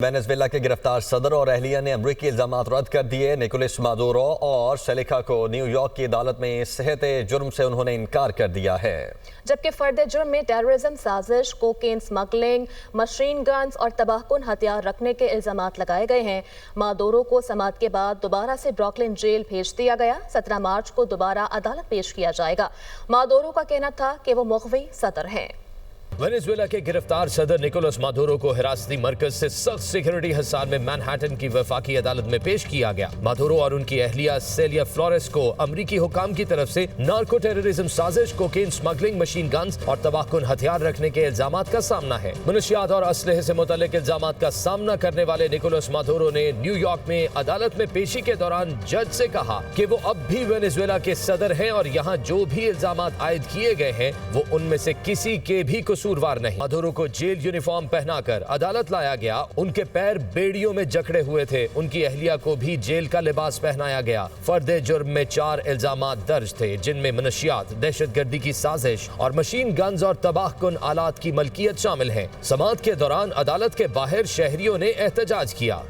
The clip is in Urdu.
وینزویلا کے گرفتار صدر اور اہلیہ نے امریکی الزامات رد کر دیے۔ نکولس مادورو اور سلیکا کو نیو یارک کی عدالت میں صحت جرم سے انہوں نے انکار کر دیا ہے، جبکہ فرد جرم میں ٹیررزم سازش، کوکین سمگلنگ، مشین گنز اور تباہ کن ہتھیار رکھنے کے الزامات لگائے گئے ہیں۔ مادورو کو سماعت کے بعد دوبارہ سے بروکلن جیل بھیج دیا گیا۔ 17 مارچ کو دوبارہ عدالت پیش کیا جائے گا۔ مادورو کا کہنا تھا کہ وہ مغوی صدر ہیں۔ وینزویلا کے گرفتار صدر نکولس مادورو کو حراستی مرکز سے سخت سیکیورٹی حصار میں مینہٹن کی وفاقی عدالت میں پیش کیا گیا۔ مادورو اور ان کی اہلیہ سیلیا فلورس کو امریکی حکام کی طرف سے نارکو ٹیررزم سازش، کوکین سمگلنگ، مشین گنز اور تباہ کن ہتھیار رکھنے کے الزامات کا سامنا ہے۔ منشیات اور اسلحے سے متعلق الزامات کا سامنا کرنے والے نکولس مادورو نے نیو یارک میں عدالت میں پیشی کے دوران جج سے کہا کہ وہ اب بھی وینزویلا کے صدر ہیں اور یہاں جو بھی الزامات عائد کیے گئے ہیں وہ ان میں سے کسی کے بھی قصوروار نہیں۔ مادورو کو جیل یونیفارم پہنا کر عدالت لایا گیا۔ ان کے پیر بیڑیوں میں جکڑے ہوئے تھے۔ ان کی اہلیہ کو بھی جیل کا لباس پہنایا گیا۔ فرد جرم میں 4 الزامات درج تھے، جن میں منشیات، دہشت گردی کی سازش اور مشین گنز اور تباہ کن آلات کی ملکیت شامل ہیں۔ سماعت کے دوران عدالت کے باہر شہریوں نے احتجاج کیا۔